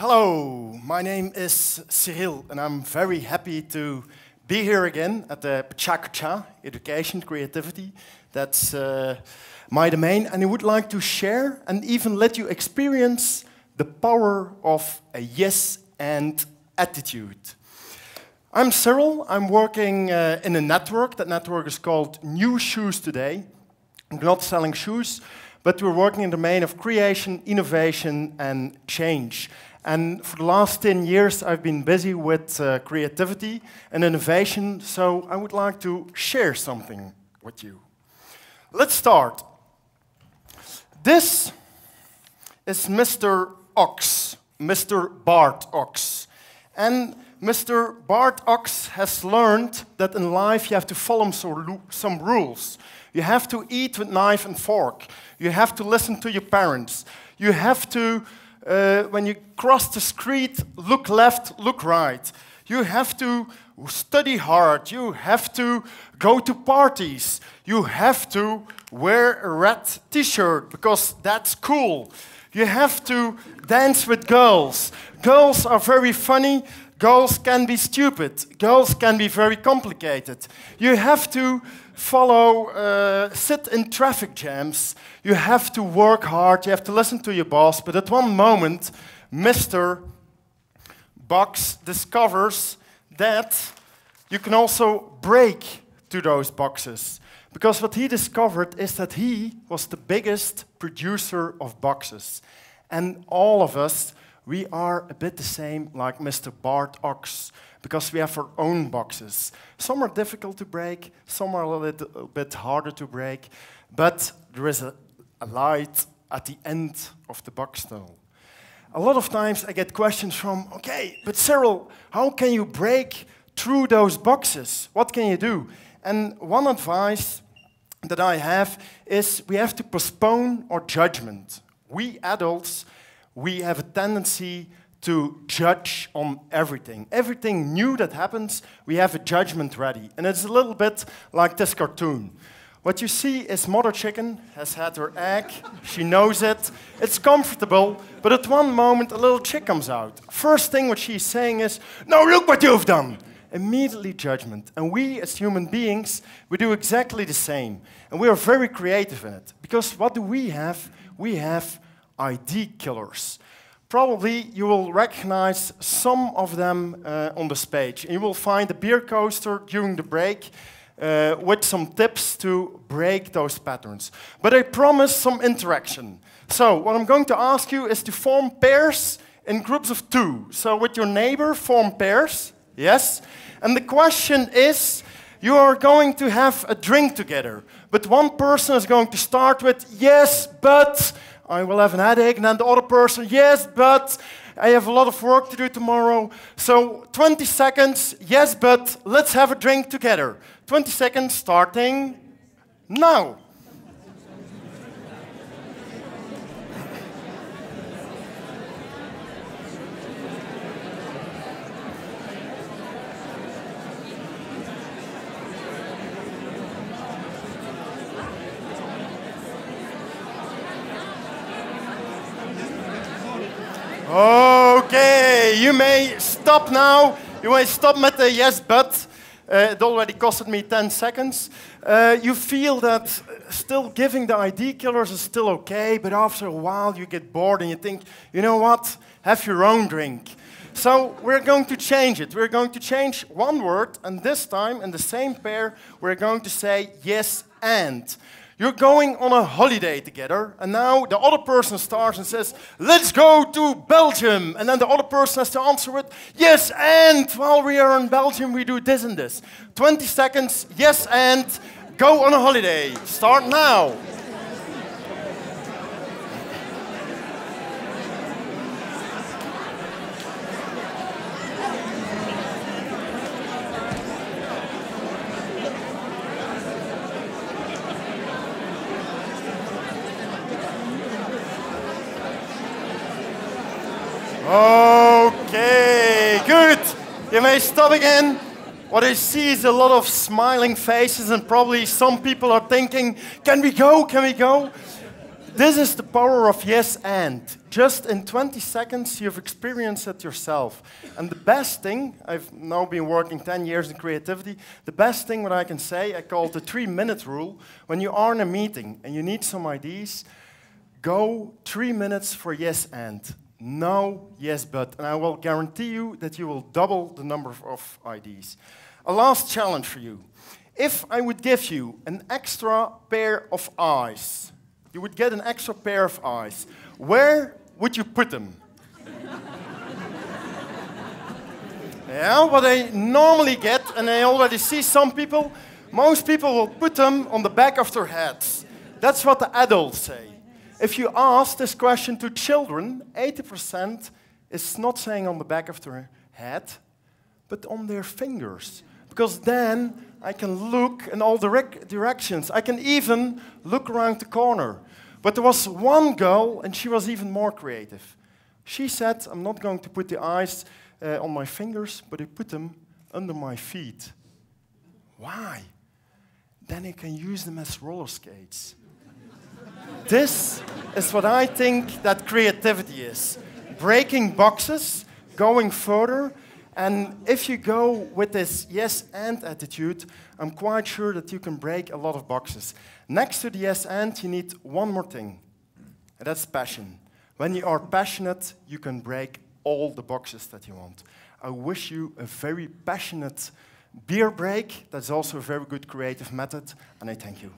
Hello, my name is Cyriel and I'm very happy to be here again at the Cha Education Creativity. That's my domain, and I would like to share and even let you experience the power of a yes and attitude. I'm Cyriel, I'm working in a network. That network is called New Shoes Today. We're not selling shoes, but we're working in the domain of creation, innovation and change. And for the last 10 years, I've been busy with creativity and innovation, so I would like to share something with you. Let's start. This is Mr. Ox, Mr. Bart Ox. And Mr. Bart Ox has learned that in life you have to follow some rules. You have to eat with knife and fork. You have to listen to your parents. You have to, when you cross the street, look left, look right. You have to study hard. You have to go to parties. You have to wear a red t-shirt because that's cool. You have to dance with girls. Girls are very funny. Girls can be stupid. Girls can be very complicated. You have to sit in traffic jams. You have to work hard. You have to listen to your boss. But at one moment, Mr. Box discovers that you can also break to those boxes. Because what he discovered is that he was the biggest producer of boxes. And all of us, we are a bit the same like Mr. Bart Ox, because we have our own boxes. Some are difficult to break, some are a little bit harder to break, but there is a light at the end of the box tunnel. A lot of times I get questions from, okay, but Cyriel, how can you break through those boxes? What can you do? And one advice that I have is we have to postpone our judgment. We adults, we have a tendency to judge on everything. Everything new that happens, we have a judgment ready. And it's a little bit like this cartoon. What you see is Mother Chicken has had her egg, she knows it, it's comfortable, but at one moment a little chick comes out. First thing what she's saying is, "No, look what you've done!" Immediately judgment. And we as human beings, we do exactly the same. And we are very creative in it. Because what do we have? We have ID killers. Probably you will recognize some of them on this page. And you will find a beer coaster during the break with some tips to break those patterns. But I promise some interaction. So what I'm going to ask you is to form pairs in groups of 2. So with your neighbor, form pairs. Yes? And the question is, you are going to have a drink together. But one person is going to start with, "Yes, but I will have a headache," and then the other person, "Yes, but I have a lot of work to do tomorrow." So 20 seconds, "Yes, but let's have a drink together." 20 seconds starting now. Okay, you may stop now. You may stop with the "yes, but." It already costed me 10 seconds. You feel that still giving the ID killers is still okay, but after a while you get bored and you think, you know what, have your own drink. So we're going to change it. We're going to change one word, and this time in the same pair, we're going to say "yes and." You're going on a holiday together, and now the other person starts and says, "Let's go to Belgium." And then the other person has to answer with, "Yes, and while we are in Belgium, we do this and this." 20 seconds, "Yes, and go on a holiday." Start now. Okay, good. You may stop again. What I see is a lot of smiling faces, and probably some people are thinking, "Can we go? Can we go?" This is the power of yes and. Just in 20 seconds, you've experienced it yourself. And the best thing, I've now been working 10 years in creativity, the best thing what I can say, I call it the 3-minute rule. When you are in a meeting and you need some ideas, go 3 minutes for yes and. No, yes, but. And I will guarantee you that you will double the number of ideas. A last challenge for you. If I would give you an extra pair of eyes, you would get an extra pair of eyes. Where would you put them? Yeah, what I normally get, and I already see some people, most people will put them on the back of their heads. That's what the adults say. If you ask this question to children, 80% is not saying on the back of their head, but on their fingers. Because then I can look in all directions. I can even look around the corner. But there was one girl, and she was even more creative. She said, I'm not going to put the eyes on my fingers, but I put them under my feet. Why? Then I can use them as roller skates. This is what I think that creativity is. Breaking boxes, going further. And if you go with this yes and attitude, I'm quite sure that you can break a lot of boxes. Next to the yes and, you need one more thing, and that's passion. When you are passionate, you can break all the boxes that you want. I wish you a very passionate beer break. That's also a very good creative method, and I thank you.